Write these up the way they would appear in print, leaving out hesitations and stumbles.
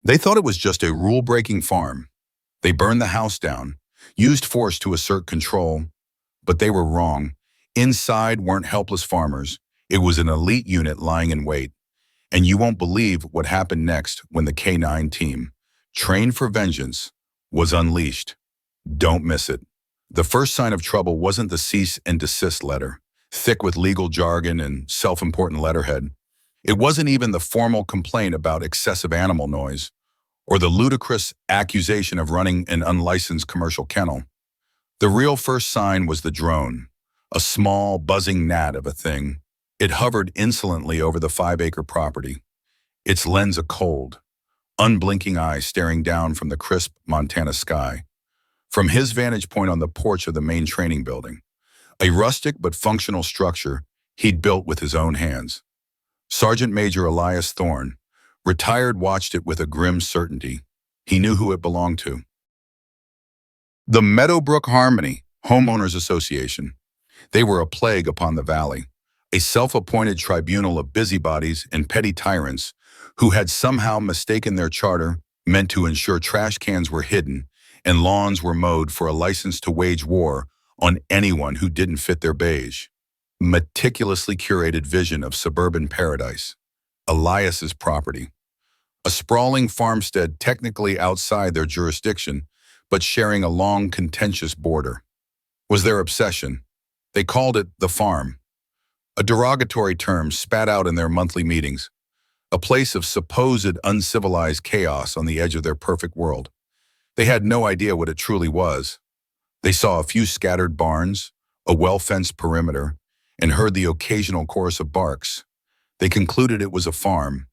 They thought it was just a rule-breaking farm. They burned the house down, used force to assert control, but they were wrong. Inside weren't helpless farmers. It was an elite unit lying in wait. And you won't believe what happened next when the K-9 team, trained for vengeance, was unleashed. Don't miss it. The first sign of trouble wasn't the cease and desist letter, thick with legal jargon and self-important letterhead. It wasn't even the formal complaint about excessive animal noise, or the ludicrous accusation of running an unlicensed commercial kennel. The real first sign was the drone, a small, buzzing gnat of a thing. It hovered insolently over the 5-acre property, its lens a cold, unblinking eye staring down from the crisp Montana sky. From his vantage point on the porch of the main training building, a rustic but functional structure he'd built with his own hands. Sergeant Major Elias Thorne, retired, watched it with a grim certainty. He knew who it belonged to. The Meadowbrook Harmony Homeowners Association. They were a plague upon the valley, a self-appointed tribunal of busybodies and petty tyrants who had somehow mistaken their charter meant to ensure trash cans were hidden and lawns were mowed for a license to wage war on anyone who didn't fit their beige, meticulously curated vision of suburban paradise. Elias's property, a sprawling farmstead technically outside their jurisdiction, but sharing a long, contentious border, was their obsession. They called it the farm, a derogatory term spat out in their monthly meetings, a place of supposed uncivilized chaos on the edge of their perfect world. They had no idea what it truly was. They saw a few scattered barns, a well-fenced perimeter, and heard the occasional chorus of barks. They concluded it was a farm,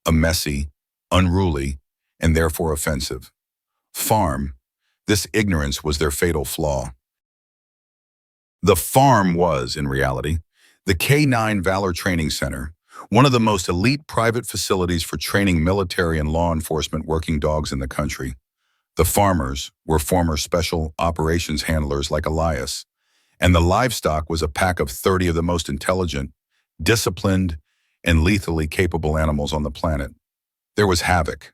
a messy, unruly, and therefore offensive. Farm, this ignorance was their fatal flaw. The farm was, in reality, the K-9 Valor Training Center, one of the most elite private facilities for training military and law enforcement working dogs in the country. The farmers were former special operations handlers like Elias, and the livestock was a pack of 30 of the most intelligent, disciplined, and lethally capable animals on the planet. There was Havoc,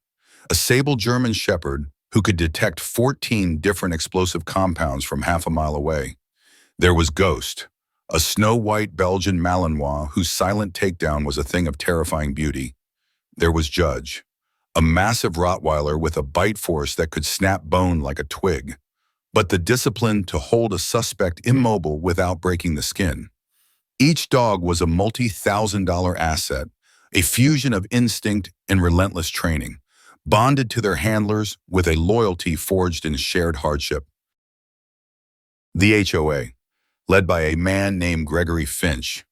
a sable German shepherd who could detect 14 different explosive compounds from half a mile away. There was Ghost, a snow-white Belgian Malinois whose silent takedown was a thing of terrifying beauty. There was Judge, a massive Rottweiler with a bite force that could snap bone like a twig, but the discipline to hold a suspect immobile without breaking the skin. Each dog was a multi-thousand-dollar asset, a fusion of instinct and relentless training, bonded to their handlers with a loyalty forged in shared hardship. The HOA, led by a man named Gregory Finch,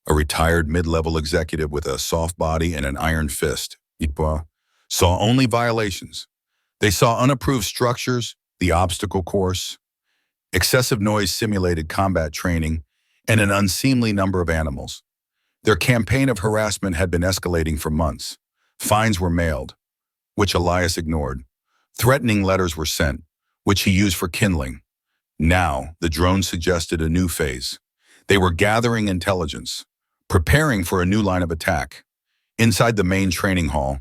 a retired mid-level executive with a soft body and an iron fist, saw only violations. They saw unapproved structures, the obstacle course, excessive noise simulated combat training, and an unseemly number of animals. Their campaign of harassment had been escalating for months. Fines were mailed, which Elias ignored. Threatening letters were sent, which he used for kindling. Now, the drone suggested a new phase. They were gathering intelligence, preparing for a new line of attack. Inside the main training hall,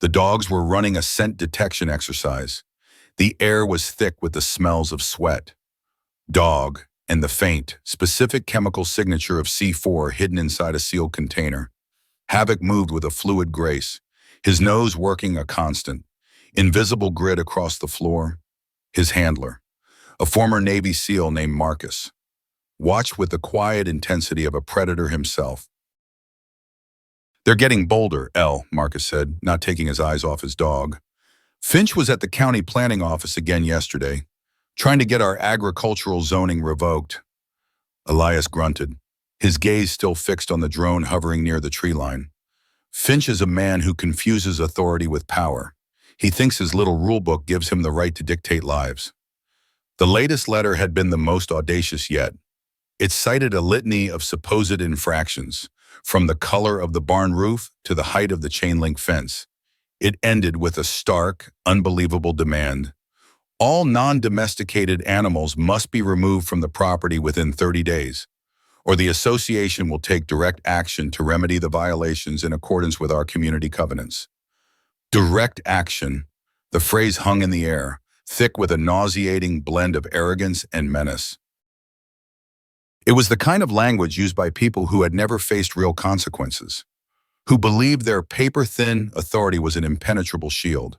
the dogs were running a scent detection exercise. The air was thick with the smells of sweat, dog, and the faint, specific chemical signature of C4 hidden inside a sealed container. Havoc moved with a fluid grace, his nose working a constant, invisible grid across the floor. His handler, a former Navy SEAL named Marcus, watched with the quiet intensity of a predator himself. "They're getting bolder, Marcus said, not taking his eyes off his dog. "Finch was at the county planning office again yesterday, trying to get our agricultural zoning revoked." Elias grunted, his gaze still fixed on the drone hovering near the tree line. Finch is a man who confuses authority with power. He thinks his little rulebook gives him the right to dictate lives. The latest letter had been the most audacious yet. It cited a litany of supposed infractions, from the color of the barn roof to the height of the chain-link fence. It ended with a stark, unbelievable demand. All non-domesticated animals must be removed from the property within 30 days, or the association will take direct action to remedy the violations in accordance with our community covenants. Direct action. The phrase hung in the air, thick with a nauseating blend of arrogance and menace. It was the kind of language used by people who had never faced real consequences, who believed their paper-thin authority was an impenetrable shield.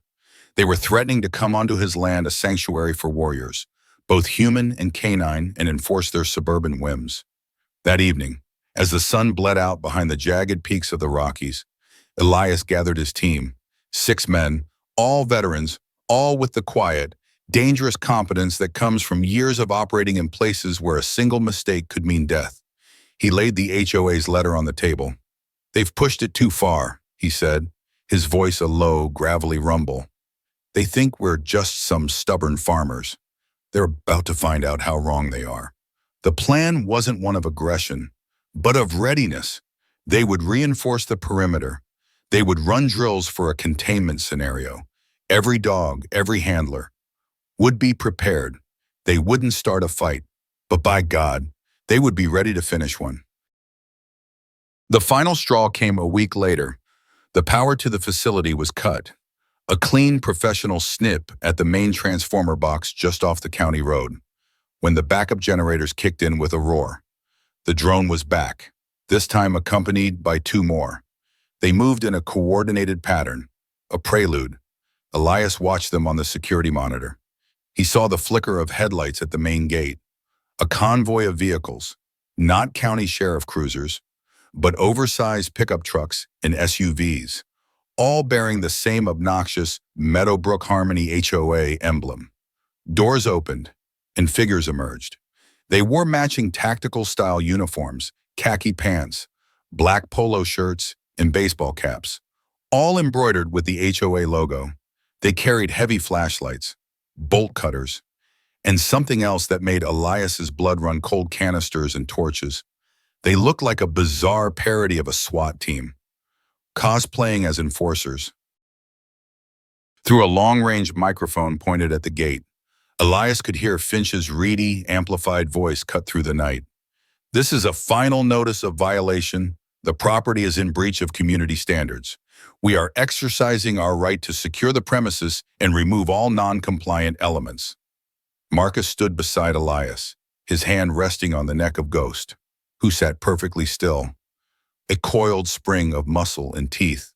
They were threatening to come onto his land, a sanctuary for warriors, both human and canine, and enforce their suburban whims. That evening, as the sun bled out behind the jagged peaks of the Rockies, Elias gathered his team, 6 men, all veterans, all with the quiet, dangerous competence that comes from years of operating in places where a single mistake could mean death. He laid the HOA's letter on the table. "They've pushed it too far," he said, his voice a low, gravelly rumble. "They think we're just some stubborn farmers. They're about to find out how wrong they are." The plan wasn't one of aggression, but of readiness. They would reinforce the perimeter. They would run drills for a containment scenario. Every dog, every handler would be prepared. They wouldn't start a fight, but by God, they would be ready to finish one. The final straw came a week later. The power to the facility was cut. A clean, professional snip at the main transformer box just off the county road, when the backup generators kicked in with a roar. The drone was back, this time accompanied by 2 more. They moved in a coordinated pattern, a prelude. Elias watched them on the security monitor. He saw the flicker of headlights at the main gate, a convoy of vehicles, not county sheriff cruisers, but oversized pickup trucks and SUVs, all bearing the same obnoxious Meadowbrook Harmony HOA emblem. Doors opened, and figures emerged. They wore matching tactical-style uniforms, khaki pants, black polo shirts, and baseball caps, all embroidered with the HOA logo. They carried heavy flashlights, bolt cutters, and something else that made Elias's blood run cold: canisters and torches. They looked like a bizarre parody of a SWAT team, cosplaying as enforcers. Through a long-range microphone pointed at the gate, Elias could hear Finch's reedy, amplified voice cut through the night. "This is a final notice of violation. The property is in breach of community standards. We are exercising our right to secure the premises and remove all non-compliant elements." Marcus stood beside Elias, his hand resting on the neck of Ghost, who sat perfectly still, a coiled spring of muscle and teeth.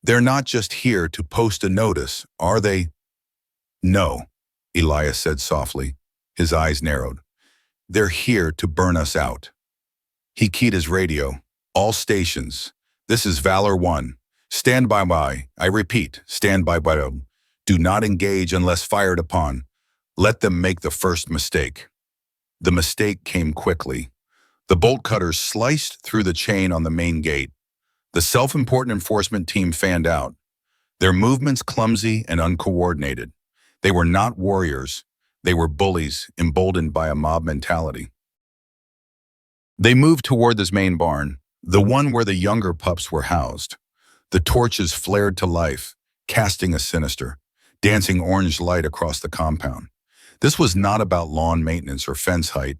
"They're not just here to post a notice, are they?" "No," Elias said softly, his eyes narrowed. "They're here to burn us out." He keyed his radio. "All stations. This is Valor 1. Stand by. I repeat, stand by. Do not engage unless fired upon. Let them make the first mistake." The mistake came quickly. The bolt cutters sliced through the chain on the main gate. The self-important enforcement team fanned out, their movements clumsy and uncoordinated. They were not warriors. They were bullies, emboldened by a mob mentality. They moved toward this main barn, the one where the younger pups were housed. The torches flared to life, casting a sinister, dancing orange light across the compound. This was not about lawn maintenance or fence height.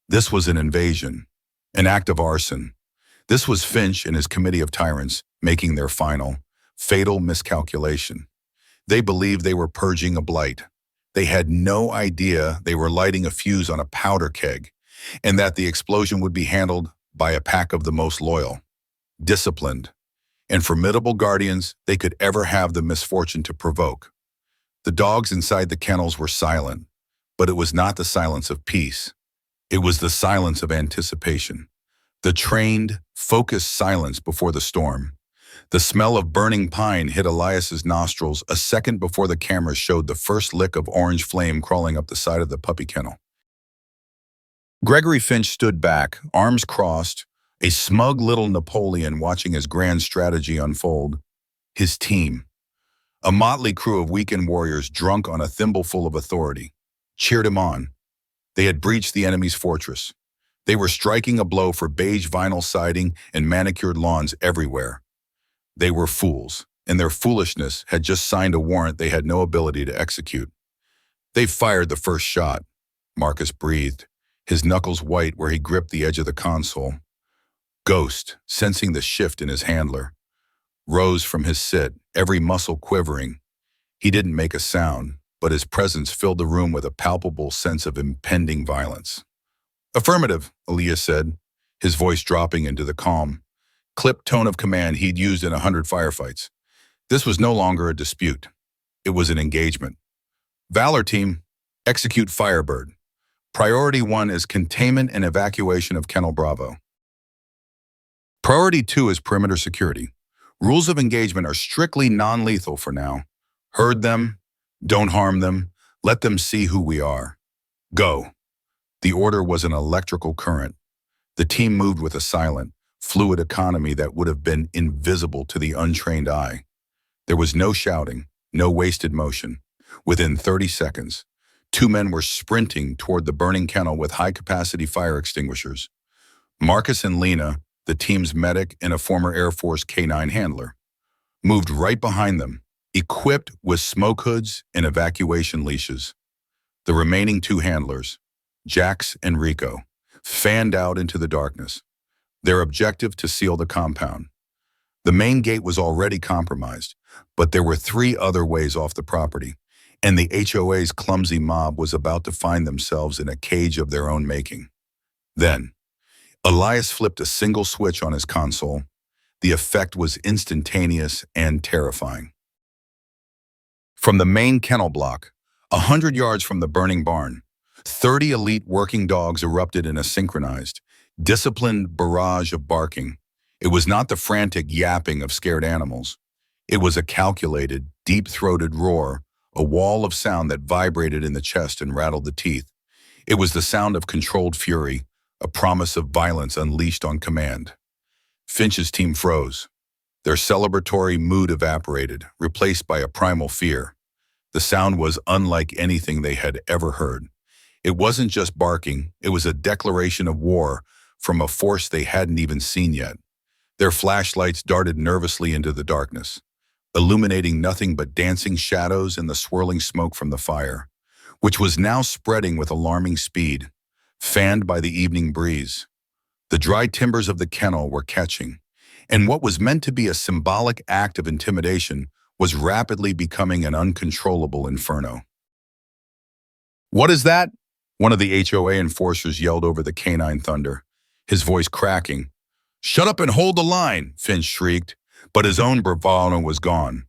This was an invasion, an act of arson. This was Finch and his committee of tyrants making their final, fatal miscalculation. They believed they were purging a blight. They had no idea they were lighting a fuse on a powder keg, and that the explosion would be handled by a pack of the most loyal, disciplined, and formidable guardians they could ever have the misfortune to provoke. The dogs inside the kennels were silent, but it was not the silence of peace. It was the silence of anticipation. The trained, focused silence before the storm. The smell of burning pine hit Elias's nostrils a second before the cameras showed the first lick of orange flame crawling up the side of the puppy kennel. Gregory Finch stood back, arms crossed, a smug little Napoleon watching his grand strategy unfold. His team, a motley crew of weekend warriors drunk on a thimbleful of authority, cheered him on. They had breached the enemy's fortress. They were striking a blow for beige vinyl siding and manicured lawns everywhere. They were fools, and their foolishness had just signed a warrant they had no ability to execute. They fired the first shot. Marcus breathed, his knuckles white where he gripped the edge of the console. Ghost, sensing the shift in his handler, rose from his sit, every muscle quivering. He didn't make a sound, but his presence filled the room with a palpable sense of impending violence. "Affirmative," Elias said, his voice dropping into the calm, clipped tone of command he'd used in 100 firefights. This was no longer a dispute. It was an engagement. "Valor team, execute Firebird. Priority 1 is containment and evacuation of Kennel Bravo. Priority 2 is perimeter security. Rules of engagement are strictly non-lethal for now. Herd them, don't harm them, let them see who we are. Go." The order was an electrical current. The team moved with a silent, fluid economy that would have been invisible to the untrained eye. There was no shouting, no wasted motion. Within 30 seconds, 2 men were sprinting toward the burning kennel with high-capacity fire extinguishers. Marcus and Lena, the team's medic and a former Air Force K-9 handler, moved right behind them, equipped with smoke hoods and evacuation leashes. The remaining 2 handlers, Jax and Rico, fanned out into the darkness, their objective to seal the compound. The main gate was already compromised, but there were 3 other ways off the property, and the HOA's clumsy mob was about to find themselves in a cage of their own making. Then, Elias flipped a single switch on his console. The effect was instantaneous and terrifying. From the main kennel block, 100 yards from the burning barn, 30 elite working dogs erupted in a synchronized, disciplined barrage of barking. It was not the frantic yapping of scared animals. It was a calculated, deep-throated roar, a wall of sound that vibrated in the chest and rattled the teeth. It was the sound of controlled fury, a promise of violence unleashed on command. Finch's team froze. Their celebratory mood evaporated, replaced by a primal fear. The sound was unlike anything they had ever heard. It wasn't just barking, it was a declaration of war from a force they hadn't even seen yet. Their flashlights darted nervously into the darkness, illuminating nothing but dancing shadows and the swirling smoke from the fire, which was now spreading with alarming speed, fanned by the evening breeze. The dry timbers of the kennel were catching, and what was meant to be a symbolic act of intimidation was rapidly becoming an uncontrollable inferno. "What is that?" One of the HOA enforcers yelled over the K-9 thunder, his voice cracking. "Shut up and hold the line," Finch shrieked, but his own bravado was gone,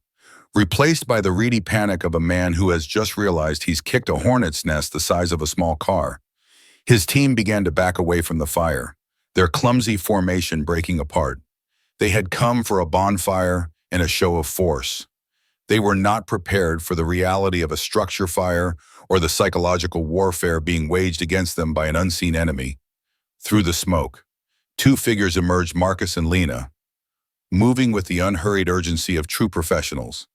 replaced by the reedy panic of a man who has just realized he's kicked a hornet's nest the size of a small car. His team began to back away from the fire, their clumsy formation breaking apart. They had come for a bonfire and a show of force. They were not prepared for the reality of a structure fire or the psychological warfare being waged against them by an unseen enemy. Through the smoke, 2 figures emerged, Marcus and Lena, moving with the unhurried urgency of true professionals.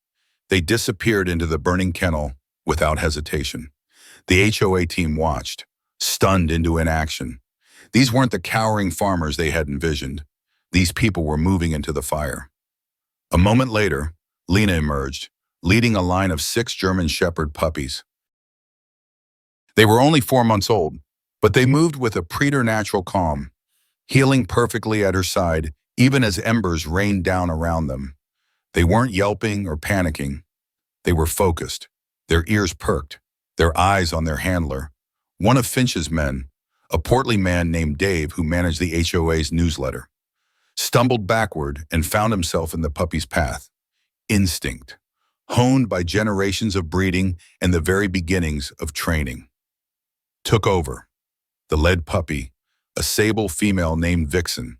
They disappeared into the burning kennel without hesitation. The HOA team watched, stunned into inaction. These weren't the cowering farmers they had envisioned. These people were moving into the fire. A moment later, Lena emerged, leading a line of 6 German Shepherd puppies. They were only 4 months old, but they moved with a preternatural calm, healing perfectly at her side, even as embers rained down around them. They weren't yelping or panicking. They were focused, their ears perked, their eyes on their handler. One of Finch's men, a portly man named Dave who managed the HOA's newsletter, stumbled backward and found himself in the puppy's path. Instinct, honed by generations of breeding and the very beginnings of training, took over. The lead puppy, a sable female named Vixen,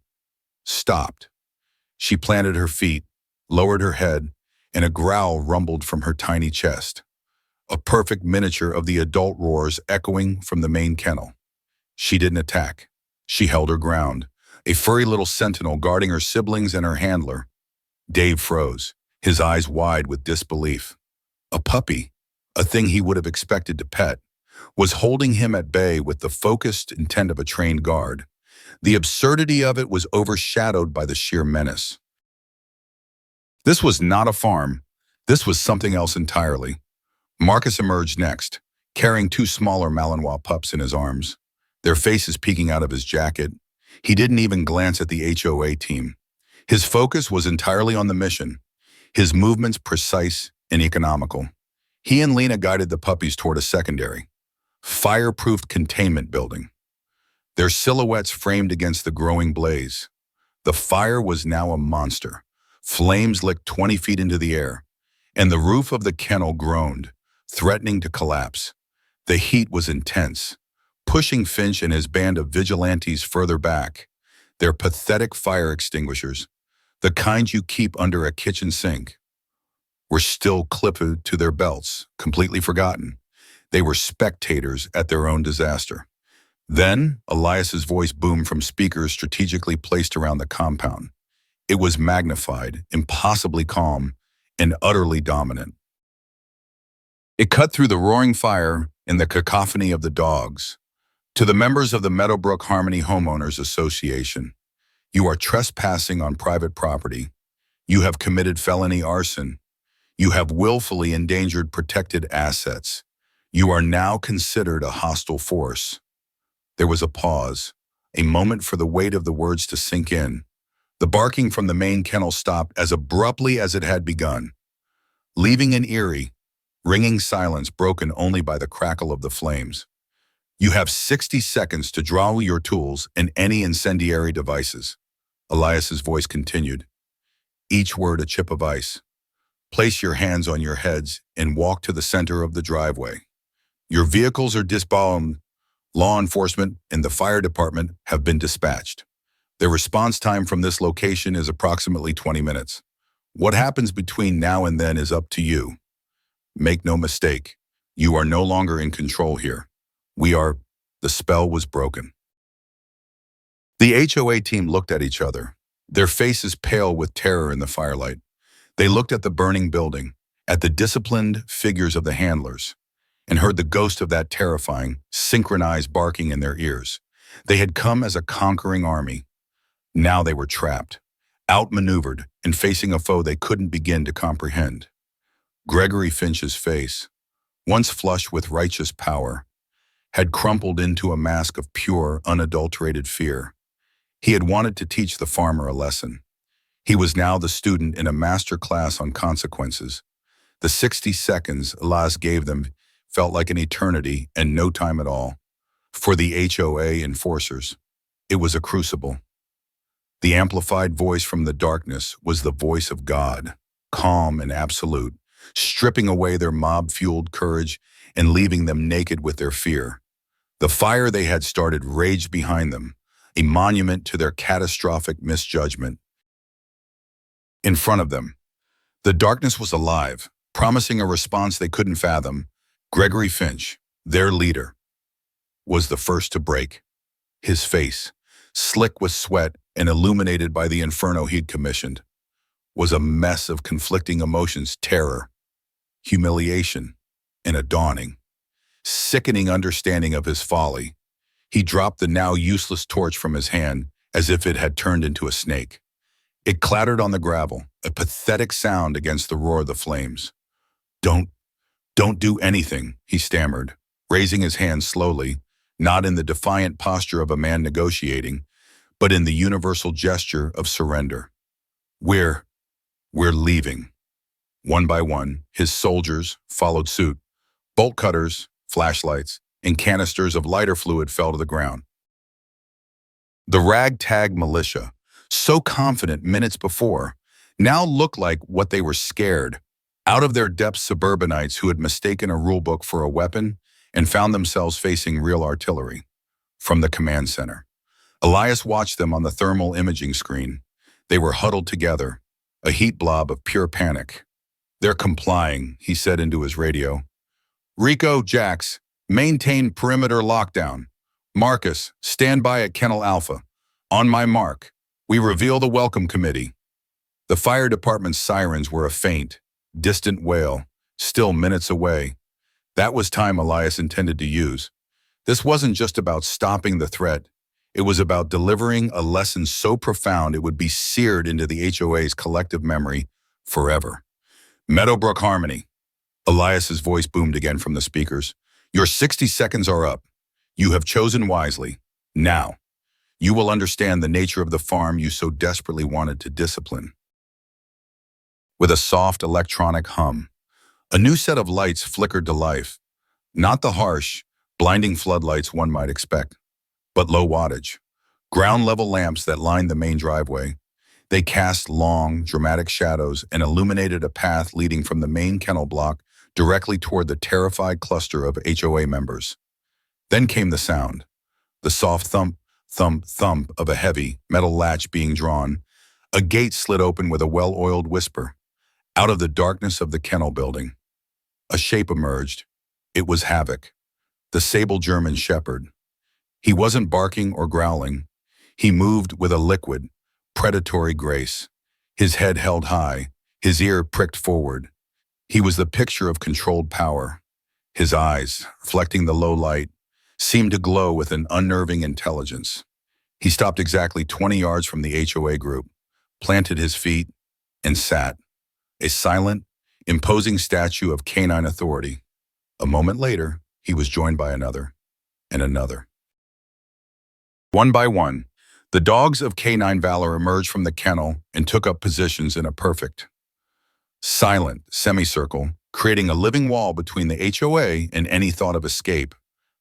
stopped. She planted her feet, lowered her head, and a growl rumbled from her tiny chest, a perfect miniature of the adult roars echoing from the main kennel. She didn't attack. She held her ground, a furry little sentinel guarding her siblings and her handler. Dave froze, his eyes wide with disbelief. A puppy, a thing he would have expected to pet, was holding him at bay with the focused intent of a trained guard. The absurdity of it was overshadowed by the sheer menace. This was not a farm. This was something else entirely. Marcus emerged next, carrying 2 smaller Malinois pups in his arms, their faces peeking out of his jacket. He didn't even glance at the HOA team. His focus was entirely on the mission. his movements precise and economical. He and Lena guided the puppies toward a secondary, fireproofed containment building, their silhouettes framed against the growing blaze. The fire was now a monster. Flames licked 20 feet into the air, and the roof of the kennel groaned, threatening to collapse. The heat was intense, pushing Finch and his band of vigilantes further back. Their pathetic fire extinguishers, the kind you keep under a kitchen sink, were still clipped to their belts, completely forgotten. They were spectators at their own disaster. Then, Elias's voice boomed from speakers strategically placed around the compound. It was magnified, impossibly calm, and utterly dominant. It cut through the roaring fire and the cacophony of the dogs. To the members of the Meadowbrook Harmony Homeowners Association, you are trespassing on private property. You have committed felony arson. You have willfully endangered protected assets. You are now considered a hostile force. There was a pause, a moment for the weight of the words to sink in. The barking from the main kennel stopped as abruptly as it had begun, leaving an eerie, ringing silence broken only by the crackle of the flames. You have 60 seconds to draw your tools and any incendiary devices. Elias's voice continued, each word a chip of ice. Place your hands on your heads and walk to the center of the driveway. Your vehicles are disarmed. Law enforcement and the fire department have been dispatched. Their response time from this location is approximately 20 minutes. What happens between now and then is up to you. Make no mistake, you are no longer in control here. The spell was broken. The HOA team looked at each other, their faces pale with terror in the firelight. They looked at the burning building, at the disciplined figures of the handlers, and heard the ghost of that terrifying, synchronized barking in their ears. They had come as a conquering army. Now they were trapped, outmaneuvered, and facing a foe they couldn't begin to comprehend. Gregory Finch's face, once flushed with righteous power, had crumpled into a mask of pure, unadulterated fear. He had wanted to teach the farmer a lesson. He was now the student in a master class on consequences. The 60 seconds Elias gave them felt like an eternity and no time at all. For the HOA enforcers, it was a crucible. The amplified voice from the darkness was the voice of God, calm and absolute, stripping away their mob-fueled courage and leaving them naked with their fear. The fire they had started raged behind them, a monument to their catastrophic misjudgment. In front of them, the darkness was alive, promising a response they couldn't fathom. Gregory Finch, their leader, was the first to break. His face, slick with sweat and illuminated by the inferno he'd commissioned, was a mess of conflicting emotions: terror, humiliation, and a dawning, sickening understanding of his folly. He dropped the now useless torch from his hand as if it had turned into a snake. It clattered on the gravel, a pathetic sound against the roar of the flames. Don't do anything, he stammered, raising his hand slowly, not in the defiant posture of a man negotiating, but in the universal gesture of surrender. We're leaving. One by one, his soldiers followed suit. Bolt cutters, flashlights, and canisters of lighter fluid fell to the ground. The ragtag militia, so confident minutes before, now looked like what they were scared. Out of their depths, suburbanites who had mistaken a rulebook for a weapon and found themselves facing real artillery. From the command center, Elias watched them on the thermal imaging screen. They were huddled together, a heat blob of pure panic. They're complying, he said into his radio. Rico, Jax, maintain perimeter lockdown. Marcus, stand by at Kennel Alpha. On my mark, we reveal the welcome committee. The fire department's sirens were a faint, distant wail, still minutes away. That was time Elias intended to use. This wasn't just about stopping the threat. It was about delivering a lesson so profound it would be seared into the HOA's collective memory forever. Meadowbrook Harmony. Elias's voice boomed again from the speakers. Your 60 seconds are up. You have chosen wisely. Now, you will understand the nature of the farm you so desperately wanted to discipline. with a soft electronic hum. A new set of lights flickered to life, not the harsh, blinding floodlights one might expect, but low wattage, ground-level lamps that lined the main driveway. They cast long, dramatic shadows and illuminated a path leading from the main kennel block directly toward the terrified cluster of HOA members. Then came the sound, the soft thump, thump, thump of a heavy, metal latch being drawn. A gate slid open with a well-oiled whisper. Out of the darkness of the kennel building, a shape emerged. It was Havoc, the sable German shepherd. He wasn't barking or growling. He moved with a liquid, predatory grace. His head held high, his ear pricked forward. He was the picture of controlled power. His eyes, reflecting the low light, seemed to glow with an unnerving intelligence. He stopped exactly 20 yards from the HOA group, planted his feet, and sat, a silent, imposing statue of canine authority. A moment later, he was joined by another, and another. One by one, the dogs of K-9 Valor emerged from the kennel and took up positions in a perfect, silent semicircle, creating a living wall between the HOA and any thought of escape.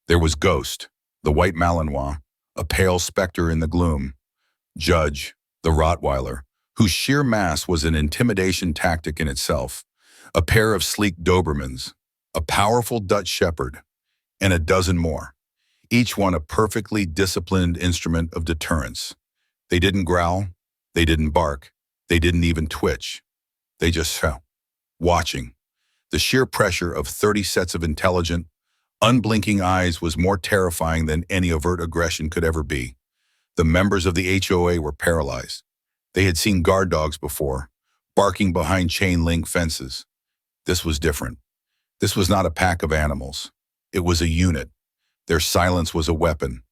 There was Ghost, the white Malinois, a pale specter in the gloom. Judge, the Rottweiler, whose sheer mass was an intimidation tactic in itself. A pair of sleek Dobermans, a powerful Dutch Shepherd, and a dozen more, each one a perfectly disciplined instrument of deterrence. They didn't growl, they didn't bark, they didn't even twitch. They just sat, watching. The sheer pressure of 30 sets of intelligent, unblinking eyes was more terrifying than any overt aggression could ever be. The members of the HOA were paralyzed. They had seen guard dogs before, barking behind chain-link fences. This was different. This was not a pack of animals. It was a unit. Their silence was a weapon.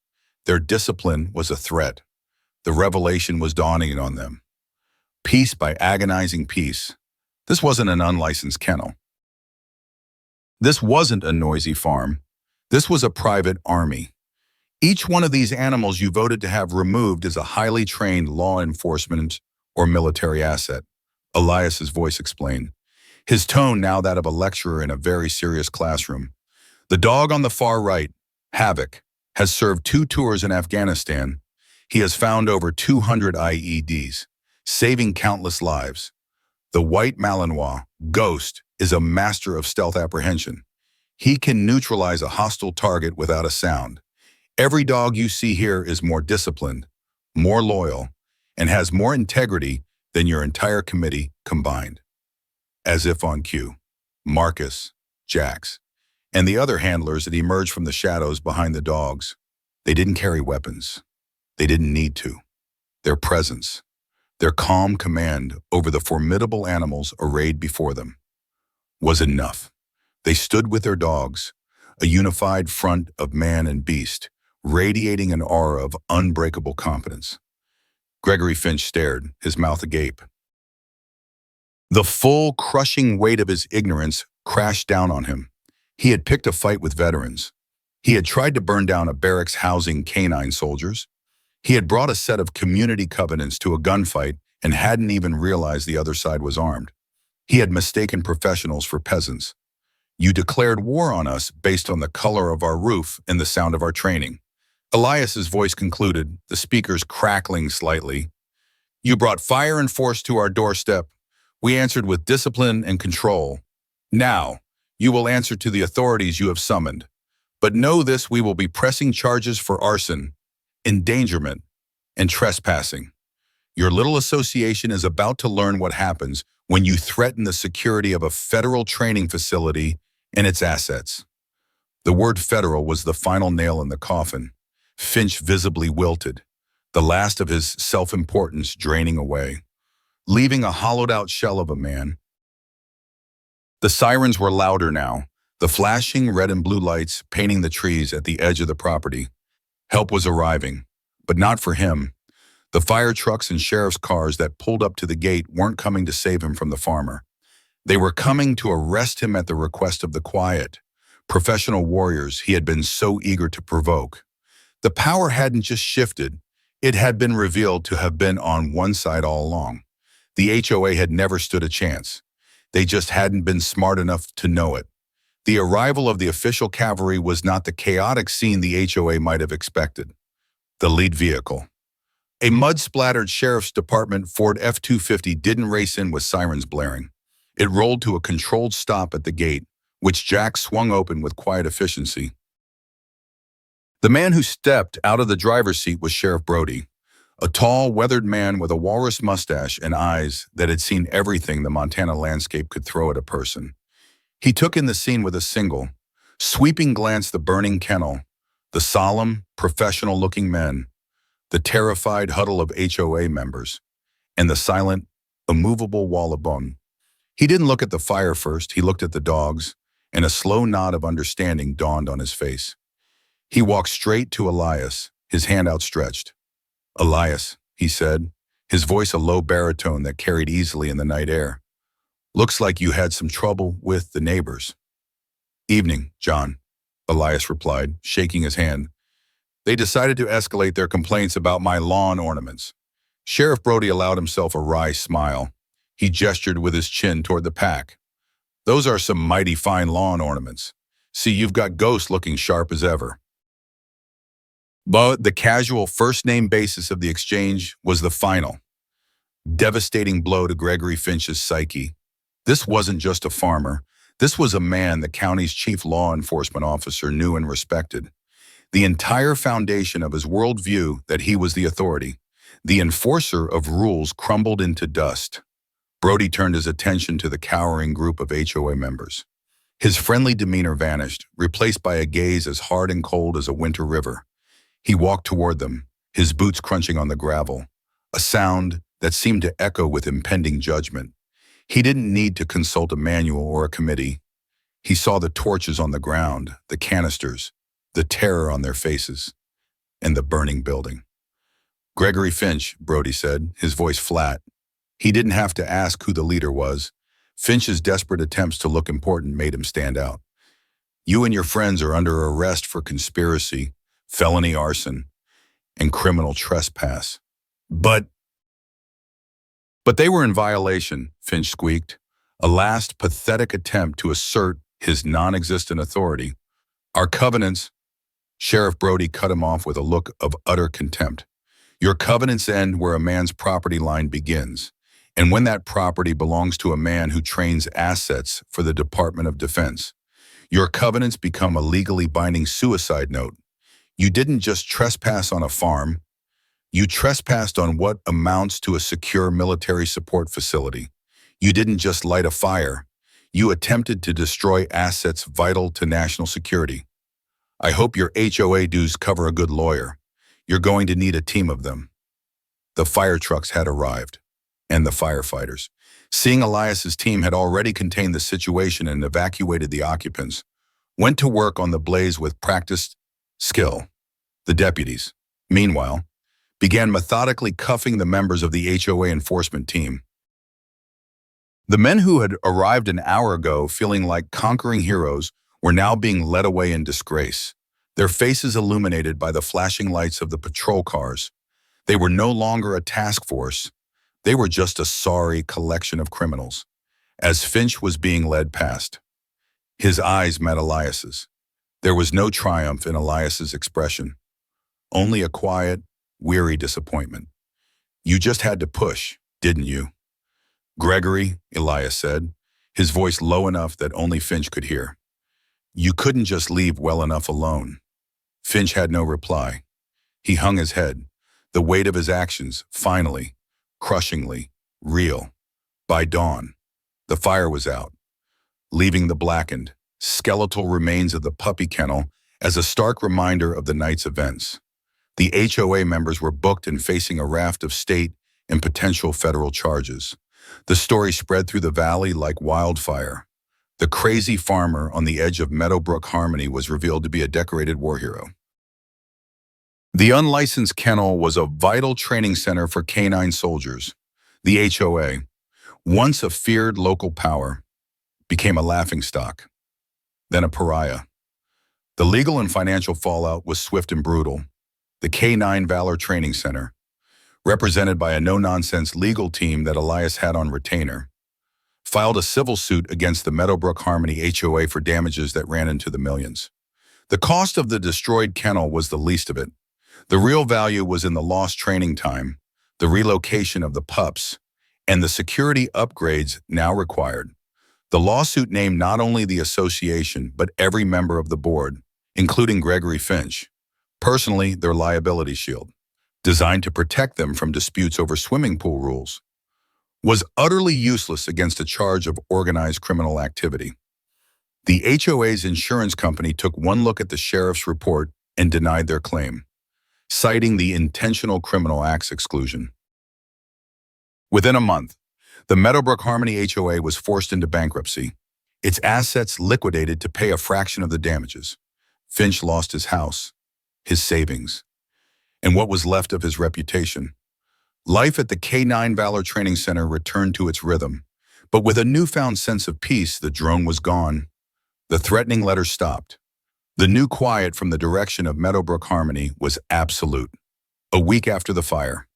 Their discipline was a threat. The revelation was dawning on them. Piece by agonizing piece. This wasn't an unlicensed kennel. This wasn't a noisy farm. This was a private army. Each one of these animals you voted to have removed is a highly trained law enforcement or military asset, Elias's voice explained, his tone now that of a lecturer in a very serious classroom. The dog on the far right, Havoc, has served 2 tours in Afghanistan. He has found over 200 IEDs, saving countless lives. The white Malinois, Ghost, is a master of stealth apprehension. He can neutralize a hostile target without a sound. Every dog you see here is more disciplined, more loyal, and has more integrity than your entire committee combined. As if on cue, Marcus, Jax, and the other handlers that emerged from the shadows behind the dogs, they didn't carry weapons. They didn't need to. Their presence, their calm command over the formidable animals arrayed before them, was enough. They stood with their dogs, a unified front of man and beast, radiating an aura of unbreakable competence. Gregory Finch stared, his mouth agape. The full, crushing weight of his ignorance crashed down on him. He had picked a fight with veterans. He had tried to burn down a barracks housing canine soldiers. He had brought a set of community covenants to a gunfight and hadn't even realized the other side was armed. He had mistaken professionals for peasants. You declared war on us based on the color of our roof and the sound of our training. Elias's voice concluded, the speakers crackling slightly. You brought fire and force to our doorstep. We answered with discipline and control. Now, you will answer to the authorities you have summoned. But know this, we will be pressing charges for arson, endangerment, and trespassing. Your little association is about to learn what happens when you threaten the security of a federal training facility and its assets. The word federal was the final nail in the coffin. Finch visibly wilted, the last of his self-importance draining away, leaving a hollowed-out shell of a man. The sirens were louder now, the flashing red and blue lights painting the trees at the edge of the property. Help was arriving, but not for him. The fire trucks and sheriff's cars that pulled up to the gate weren't coming to save him from the farmer. They were coming to arrest him at the request of the quiet, professional warriors he had been so eager to provoke. The power hadn't just shifted, it had been revealed to have been on one side all along. The HOA had never stood a chance. They just hadn't been smart enough to know it. The arrival of the official cavalry was not the chaotic scene the HOA might have expected. The lead vehicle. A mud-splattered sheriff's department Ford F-250 didn't race in with sirens blaring. It rolled to a controlled stop at the gate, which Jack swung open with quiet efficiency. The man who stepped out of the driver's seat was Sheriff Brody, a tall, weathered man with a walrus mustache and eyes that had seen everything the Montana landscape could throw at a person. He took in the scene with a single, sweeping glance: the burning kennel, the solemn, professional-looking men, the terrified huddle of HOA members, and the silent, immovable wall of bone. He didn't look at the fire first, he looked at the dogs, and a slow nod of understanding dawned on his face. He walked straight to Elias, his hand outstretched. "Elias," he said, his voice a low baritone that carried easily in the night air. "Looks like you had some trouble with the neighbors." "Evening, John," Elias replied, shaking his hand. "They decided to escalate their complaints about my lawn ornaments." Sheriff Brody allowed himself a wry smile. He gestured with his chin toward the pack. "Those are some mighty fine lawn ornaments. See, you've got Ghost looking sharp as ever." But the casual first-name basis of the exchange was the final, devastating blow to Gregory Finch's psyche. This wasn't just a farmer. This was a man the county's chief law enforcement officer knew and respected. The entire foundation of his worldview, that he was the authority, the enforcer of rules, crumbled into dust. Brody turned his attention to the cowering group of HOA members. His friendly demeanor vanished, replaced by a gaze as hard and cold as a winter river. He walked toward them, his boots crunching on the gravel, a sound that seemed to echo with impending judgment. He didn't need to consult a manual or a committee. He saw the torches on the ground, the canisters, the terror on their faces, and the burning building. "Gregory Finch," Brody said, his voice flat. He didn't have to ask who the leader was. Finch's desperate attempts to look important made him stand out. "You and your friends are under arrest for conspiracy, felony arson, and criminal trespass." But they were in violation," Finch squeaked, a last pathetic attempt to assert his non-existent authority. "Our covenants—" Sheriff Brody cut him off with a look of utter contempt. "Your covenants end where a man's property line begins, and when that property belongs to a man who trains assets for the Department of Defense. Your covenants become a legally binding suicide note. You didn't just trespass on a farm. You trespassed on what amounts to a secure military support facility. You didn't just light a fire. You attempted to destroy assets vital to national security. I hope your HOA dues cover a good lawyer. You're going to need a team of them." The fire trucks had arrived, and the firefighters, seeing Elias's team had already contained the situation and evacuated the occupants, went to work on the blaze with practiced skill. The deputies, meanwhile, began methodically cuffing the members of the HOA enforcement team. The men who had arrived an hour ago feeling like conquering heroes were now being led away in disgrace, their faces illuminated by the flashing lights of the patrol cars. They were no longer a task force. They were just a sorry collection of criminals. As Finch was being led past, his eyes met Elias's. There was no triumph in Elias's expression, only a quiet, weary disappointment. "You just had to push, didn't you?" "Gregory," Elias said, his voice low enough that only Finch could hear. "You couldn't just leave well enough alone." Finch had no reply. He hung his head, the weight of his actions, finally, crushingly, real. By dawn, the fire was out, leaving the blackened, skeletal remains of the puppy kennel as a stark reminder of the night's events. The HOA members were booked and facing a raft of state and potential federal charges. The story spread through the valley like wildfire. The crazy farmer on the edge of Meadowbrook Harmony was revealed to be a decorated war hero. The unlicensed kennel was a vital training center for K-9 soldiers. The HOA, once a feared local power, became a laughingstock, then a pariah. The legal and financial fallout was swift and brutal. The K-9 Valor Training Center, represented by a no-nonsense legal team that Elias had on retainer, filed a civil suit against the Meadowbrook Harmony HOA for damages that ran into the millions. The cost of the destroyed kennel was the least of it. The real value was in the lost training time, the relocation of the pups, and the security upgrades now required. The lawsuit named not only the association but every member of the board, including Gregory Finch, personally their liability shield, designed to protect them from disputes over swimming pool rules, was utterly useless against a charge of organized criminal activity. The HOA's insurance company took one look at the sheriff's report and denied their claim, citing the intentional criminal acts exclusion. Within a month, the Meadowbrook Harmony HOA was forced into bankruptcy, its assets liquidated to pay a fraction of the damages. Finch lost his house, his savings, and what was left of his reputation. Life at the K-9 Valor Training Center returned to its rhythm, but with a newfound sense of peace, the drone was gone. The threatening letters stopped. The new quiet from the direction of Meadowbrook Harmony was absolute. A week after the fire,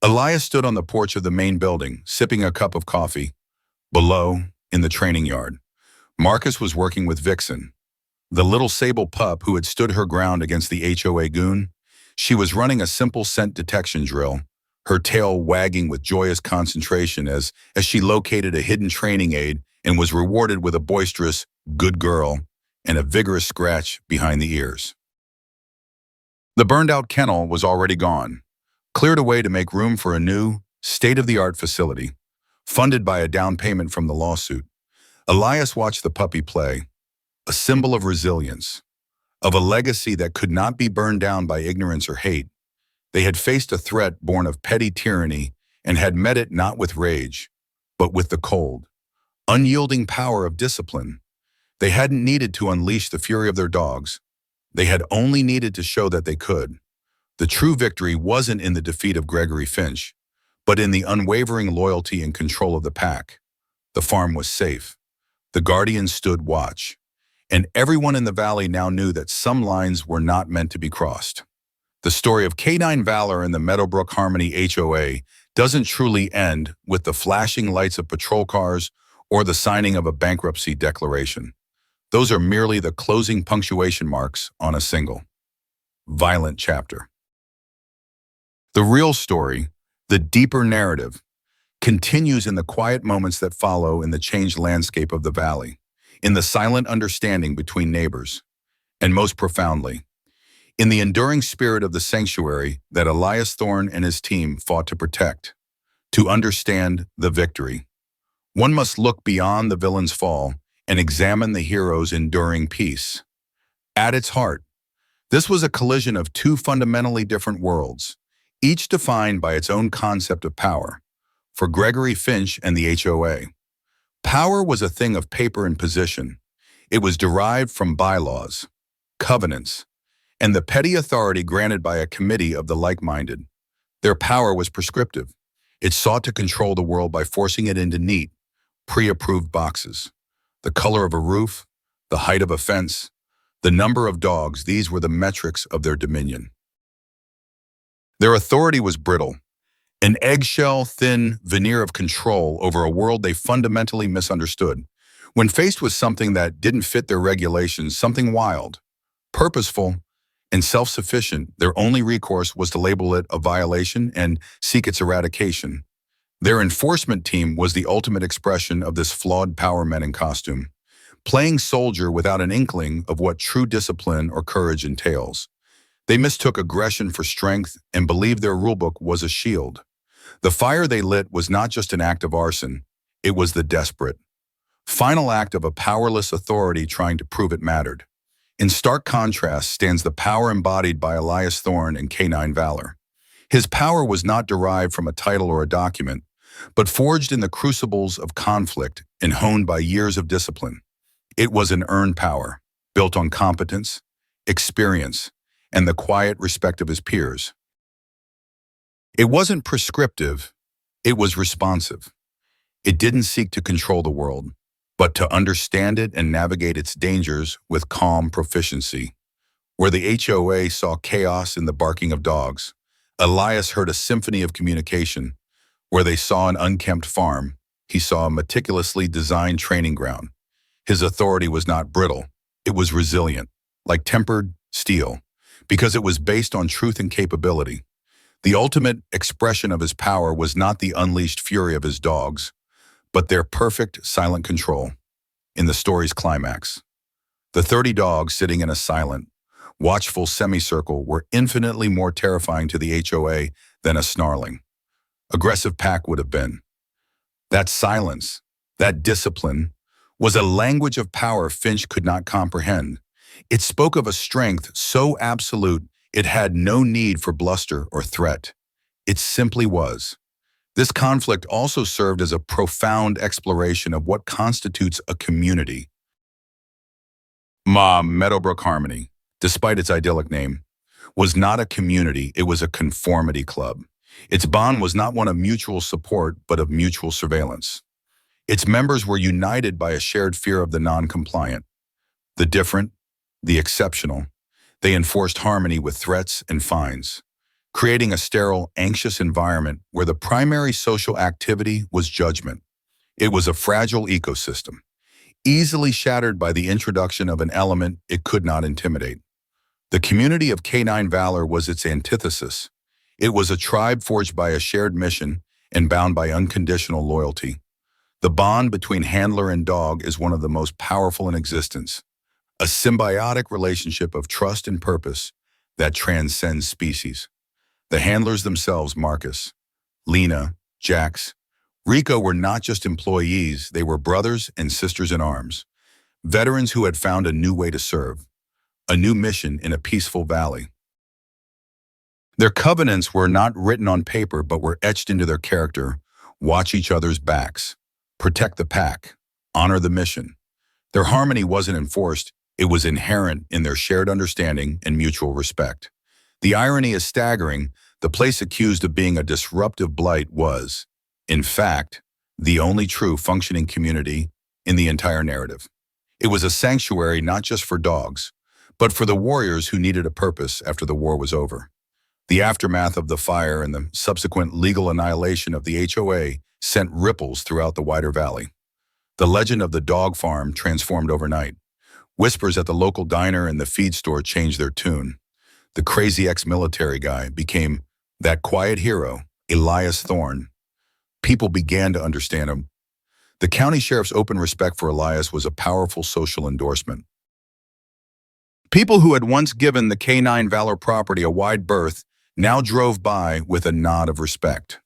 Elias stood on the porch of the main building, sipping a cup of coffee. Below, in the training yard, Marcus was working with Vixen, the little sable pup who had stood her ground against the HOA goon. She was running a simple scent detection drill, her tail wagging with joyous concentration as she located a hidden training aid and was rewarded with a boisterous, "good girl," and a vigorous scratch behind the ears. The burned-out kennel was already gone, cleared away to make room for a new, state-of-the-art facility, funded by a down payment from the lawsuit. Elias watched the puppy play, a symbol of resilience, of a legacy that could not be burned down by ignorance or hate. They had faced a threat born of petty tyranny and had met it not with rage, but with the cold, unyielding power of discipline. They hadn't needed to unleash the fury of their dogs. They had only needed to show that they could. The true victory wasn't in the defeat of Gregory Finch, but in the unwavering loyalty and control of the pack. The farm was safe. The guardians stood watch. And everyone in the valley now knew that some lines were not meant to be crossed. The story of K-9 Valor and the Meadowbrook Harmony HOA doesn't truly end with the flashing lights of patrol cars or the signing of a bankruptcy declaration. Those are merely the closing punctuation marks on a single, violent chapter. The real story, the deeper narrative, continues in the quiet moments that follow in the changed landscape of the valley, in the silent understanding between neighbors, and most profoundly, in the enduring spirit of the sanctuary that Elias Thorne and his team fought to protect. To understand the victory, one must look beyond the villain's fall and examine the hero's enduring peace. At its heart, this was a collision of two fundamentally different worlds, each defined by its own concept of power. For Gregory Finch and the HOA, power was a thing of paper and position. It was derived from bylaws, covenants, and the petty authority granted by a committee of the like-minded. Their power was prescriptive. It sought to control the world by forcing it into neat, pre-approved boxes. The color of a roof, the height of a fence, the number of dogs, these were the metrics of their dominion. Their authority was brittle, an eggshell-thin veneer of control over a world they fundamentally misunderstood. When faced with something that didn't fit their regulations, something wild, purposeful, and self-sufficient, their only recourse was to label it a violation and seek its eradication. Their enforcement team was the ultimate expression of this flawed power men in costume, playing soldier without an inkling of what true discipline or courage entails. They mistook aggression for strength and believed their rulebook was a shield. The fire they lit was not just an act of arson, it was the desperate, final act of a powerless authority trying to prove it mattered. In stark contrast stands the power embodied by Elias Thorne and K-9 Valor. His power was not derived from a title or a document, but forged in the crucibles of conflict and honed by years of discipline. It was an earned power, built on competence, experience, and the quiet respect of his peers. It wasn't prescriptive, it was responsive. It didn't seek to control the world, but to understand it and navigate its dangers with calm proficiency. Where the HOA saw chaos in the barking of dogs, Elias heard a symphony of communication. Where they saw an unkempt farm, he saw a meticulously designed training ground. His authority was not brittle. It was resilient, like tempered steel, because it was based on truth and capability. The ultimate expression of his power was not the unleashed fury of his dogs, but their perfect silent control. In the story's climax, the 30 dogs sitting in a silent, watchful semicircle were infinitely more terrifying to the HOA than a snarling, aggressive pack would have been. That silence, that discipline, was a language of power Finch could not comprehend. It spoke of a strength so absolute it had no need for bluster or threat. It simply was. This conflict also served as a profound exploration of what constitutes a community. Meadowbrook Harmony, despite its idyllic name, was not a community, it was a conformity club. Its bond was not one of mutual support, but of mutual surveillance. Its members were united by a shared fear of the non-compliant, the different, the exceptional. They enforced harmony with threats and fines, creating a sterile, anxious environment where the primary social activity was judgment. It was a fragile ecosystem, easily shattered by the introduction of an element it could not intimidate. The community of K-9 Valor was its antithesis. It was a tribe forged by a shared mission and bound by unconditional loyalty. The bond between handler and dog is one of the most powerful in existence, a symbiotic relationship of trust and purpose that transcends species. The handlers themselves, Marcus, Lena, Jax, Rico, were not just employees, they were brothers and sisters in arms, veterans who had found a new way to serve, a new mission in a peaceful valley. Their covenants were not written on paper but were etched into their character: watch each other's backs, protect the pack, honor the mission. Their harmony wasn't enforced, it was inherent in their shared understanding and mutual respect. The irony is staggering. The place accused of being a disruptive blight was, in fact, the only true functioning community in the entire narrative. It was a sanctuary not just for dogs, but for the warriors who needed a purpose after the war was over. The aftermath of the fire and the subsequent legal annihilation of the HOA sent ripples throughout the wider valley. The legend of the dog farm transformed overnight. Whispers at the local diner and the feed store changed their tune. The crazy ex-military guy became that quiet hero, Elias Thorne. People began to understand him. The county sheriff's open respect for Elias was a powerful social endorsement. People who had once given the K-9 Valor property a wide berth now drove by with a nod of respect.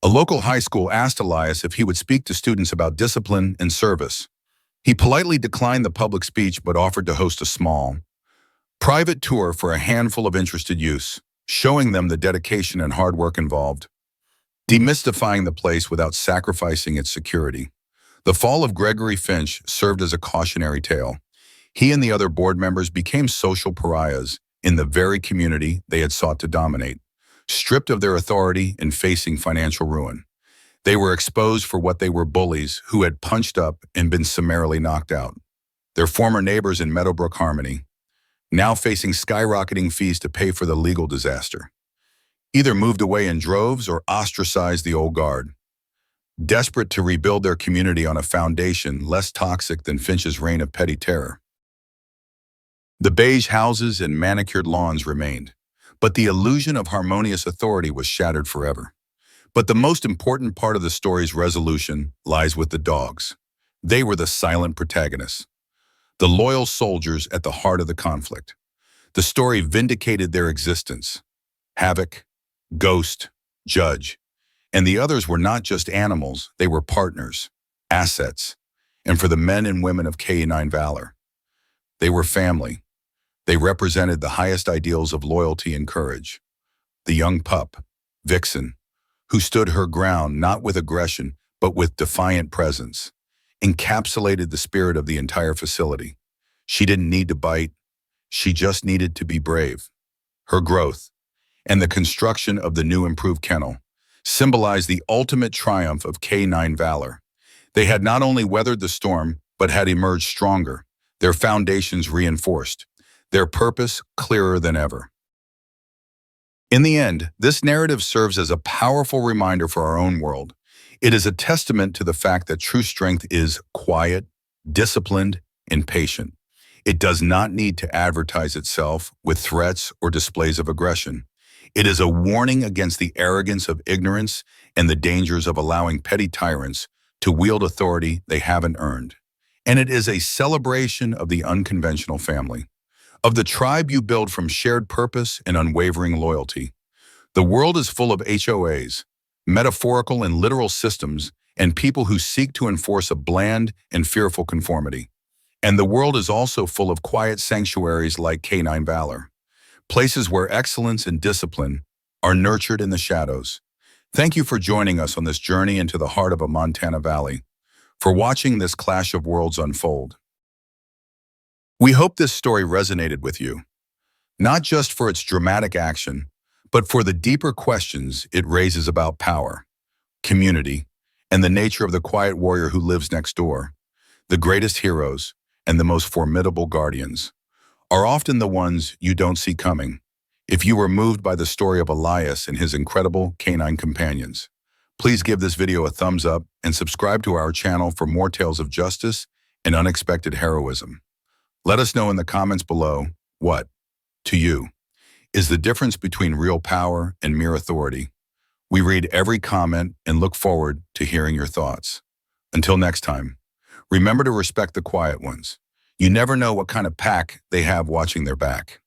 A local high school asked Elias if he would speak to students about discipline and service. He politely declined the public speech but offered to host a small, private tour for a handful of interested youths, showing them the dedication and hard work involved, demystifying the place without sacrificing its security. The fall of Gregory Finch served as a cautionary tale. He and the other board members became social pariahs in the very community they had sought to dominate, stripped of their authority and facing financial ruin. They were exposed for what they were: bullies who had punched up and been summarily knocked out. Their former neighbors in Meadowbrook Harmony, now facing skyrocketing fees to pay for the legal disaster, either moved away in droves or ostracized the old guard, desperate to rebuild their community on a foundation less toxic than Finch's reign of petty terror. The beige houses and manicured lawns remained, but the illusion of harmonious authority was shattered forever. But the most important part of the story's resolution lies with the dogs. They were the silent protagonists, the loyal soldiers at the heart of the conflict. The story vindicated their existence. Havoc, Ghost, Judge, and the others were not just animals, they were partners, assets, and for the men and women of K-9 Valor, they were family. They represented the highest ideals of loyalty and courage. The young pup, Vixen, who stood her ground not with aggression but with defiant presence, encapsulated the spirit of the entire facility. She didn't need to bite, she just needed to be brave. Her growth and the construction of the new improved kennel symbolized the ultimate triumph of K-9 Valor. They had not only weathered the storm but had emerged stronger, their foundations reinforced, their purpose clearer than ever. In the end, this narrative serves as a powerful reminder for our own world. It is a testament to the fact that true strength is quiet, disciplined, and patient. It does not need to advertise itself with threats or displays of aggression. It is a warning against the arrogance of ignorance and the dangers of allowing petty tyrants to wield authority they haven't earned. And it is a celebration of the unconventional family, of the tribe you build from shared purpose and unwavering loyalty. The world is full of HOAs, metaphorical and literal systems, and people who seek to enforce a bland and fearful conformity. And the world is also full of quiet sanctuaries like K-9 Valor, places where excellence and discipline are nurtured in the shadows. Thank you for joining us on this journey into the heart of a Montana valley, for watching this clash of worlds unfold. We hope this story resonated with you, not just for its dramatic action, but for the deeper questions it raises about power, community, and the nature of the quiet warrior who lives next door. The greatest heroes and the most formidable guardians are often the ones you don't see coming. If you were moved by the story of Elias and his incredible canine companions, please give this video a thumbs up and subscribe to our channel for more tales of justice and unexpected heroism. Let us know in the comments below what, to you, is the difference between real power and mere authority. We read every comment and look forward to hearing your thoughts. Until next time, remember to respect the quiet ones. You never know what kind of pack they have watching their back.